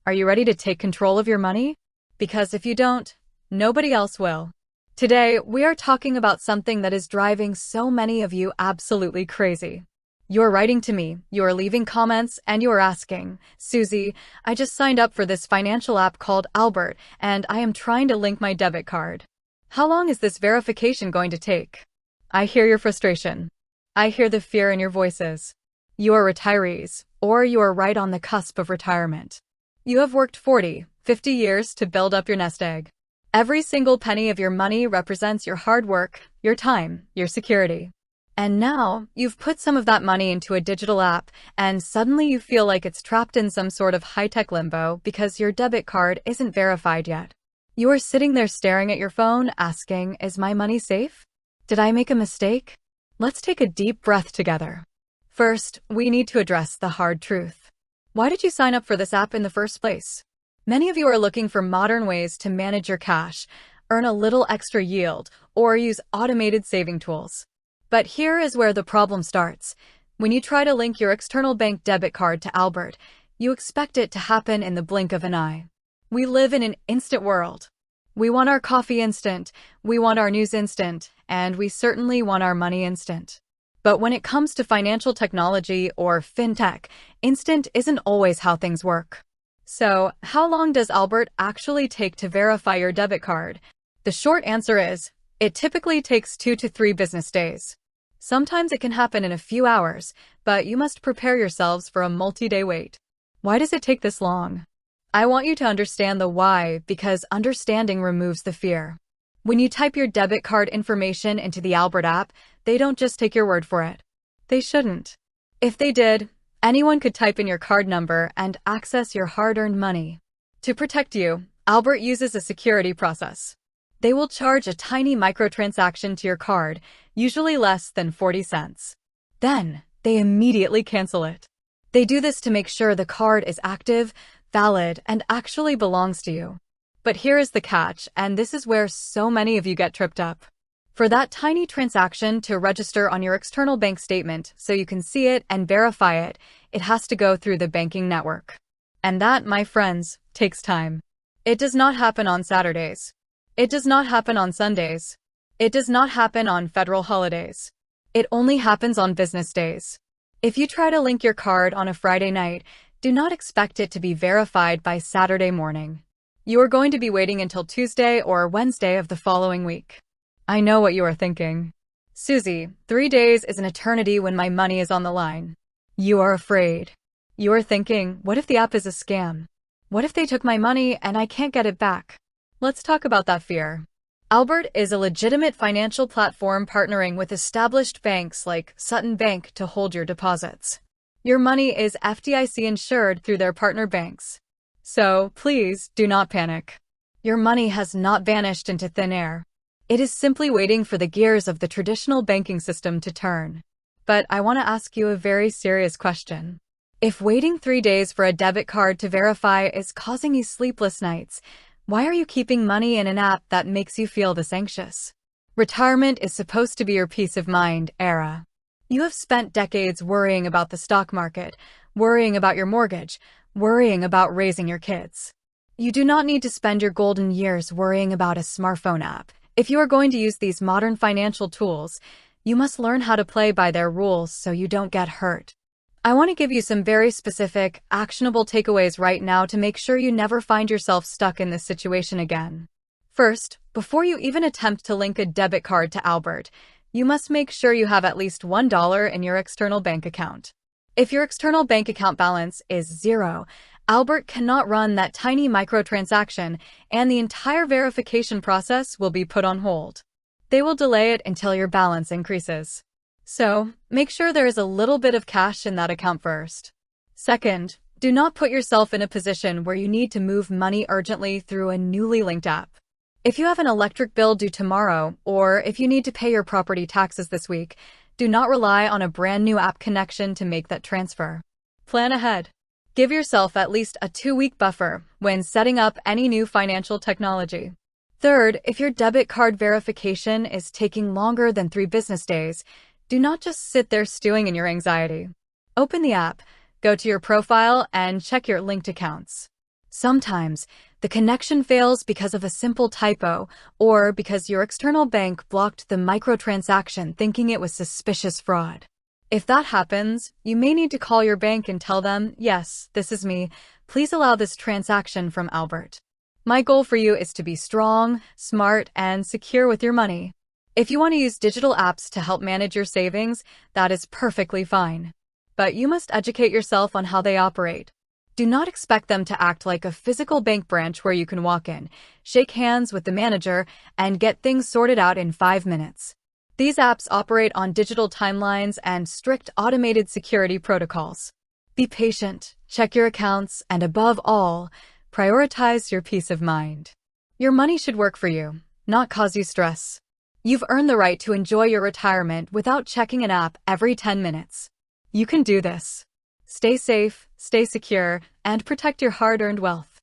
Are you ready to take control of your money? Because if you don't, nobody else will. Today, we are talking about something that is driving so many of you absolutely crazy. You're writing to me, you're leaving comments, and you're asking, Susie, I just signed up for this financial app called Albert, and I am trying to link my debit card. How long is this verification going to take? I hear your frustration. I hear the fear in your voices. You are retirees, or you are right on the cusp of retirement. You have worked 40, 50 years to build up your nest egg. Every single penny of your money represents your hard work, your time, your security. And now, you've put some of that money into a digital app, and suddenly you feel like it's trapped in some sort of high-tech limbo because your debit card isn't verified yet. You are sitting there staring at your phone, asking, is my money safe? Did I make a mistake? Let's take a deep breath together. First, we need to address the hard truth. Why did you sign up for this app in the first place? Many of you are looking for modern ways to manage your cash, earn a little extra yield, or use automated saving tools. But here is where the problem starts. When you try to link your external bank debit card to Albert, you expect it to happen in the blink of an eye. We live in an instant world. We want our coffee instant, we want our news instant, and we certainly want our money instant. But when it comes to financial technology or Fintech, instant isn't always how things work. So, how long does Albert actually take to verify your debit card? The short answer is, it typically takes 2 to 3 business days. Sometimes it can happen in a few hours, but you must prepare yourselves for a multi-day wait. Why does it take this long? I want you to understand the why, because understanding removes the fear. When you type your debit card information into the Albert app, they don't just take your word for it. They shouldn't. If they did, anyone could type in your card number and access your hard-earned money. To protect you, Albert uses a security process. They will charge a tiny microtransaction to your card, usually less than 40 cents. Then, they immediately cancel it. They do this to make sure the card is active, valid, and actually belongs to you. But here is the catch, and this is where so many of you get tripped up. For that tiny transaction to register on your external bank statement so you can see it and verify it, it has to go through the banking network. And that, my friends, takes time. It does not happen on Saturdays. It does not happen on Sundays. It does not happen on federal holidays. It only happens on business days. If you try to link your card on a Friday night, do not expect it to be verified by Saturday morning. You are going to be waiting until Tuesday or Wednesday of the following week. I know what you are thinking. Susie, 3 days is an eternity when my money is on the line. You are afraid. You are thinking, what if the app is a scam? What if they took my money and I can't get it back? Let's talk about that fear. Albert is a legitimate financial platform partnering with established banks like Sutton Bank to hold your deposits. Your money is FDIC insured through their partner banks. So, please, do not panic. Your money has not vanished into thin air. It is simply waiting for the gears of the traditional banking system to turn. But I want to ask you a very serious question. If waiting 3 days for a debit card to verify is causing you sleepless nights, why are you keeping money in an app that makes you feel this anxious? Retirement is supposed to be your peace of mind era. You have spent decades worrying about the stock market, worrying about your mortgage, worrying about raising your kids. You do not need to spend your golden years worrying about a smartphone app. If you are going to use these modern financial tools, you must learn how to play by their rules so you don't get hurt. I want to give you some very specific, actionable takeaways right now to make sure you never find yourself stuck in this situation again. First, before you even attempt to link a debit card to Albert, you must make sure you have at least $1 in your external bank account. If your external bank account balance is 0, Albert cannot run that tiny microtransaction, and the entire verification process will be put on hold. They will delay it until your balance increases. So, make sure there is a little bit of cash in that account first. Second, do not put yourself in a position where you need to move money urgently through a newly linked app. If you have an electric bill due tomorrow, or if you need to pay your property taxes this week, do not rely on a brand new app connection to make that transfer. Plan ahead. Give yourself at least a 2-week buffer when setting up any new financial technology. Third, if your debit card verification is taking longer than 3 business days, do not just sit there stewing in your anxiety. Open the app, go to your profile, and check your linked accounts. Sometimes, the connection fails because of a simple typo or because your external bank blocked the microtransaction thinking it was suspicious fraud. If that happens, you may need to call your bank and tell them, "Yes, this is me. Please allow this transaction from Albert." My goal for you is to be strong, smart, and secure with your money. If you want to use digital apps to help manage your savings, that is perfectly fine. But you must educate yourself on how they operate. Do not expect them to act like a physical bank branch where you can walk in, shake hands with the manager, and get things sorted out in 5 minutes. These apps operate on digital timelines and strict automated security protocols. Be patient, check your accounts, and above all, prioritize your peace of mind. Your money should work for you, not cause you stress. You've earned the right to enjoy your retirement without checking an app every 10 minutes. You can do this. Stay safe, stay secure, and protect your hard-earned wealth.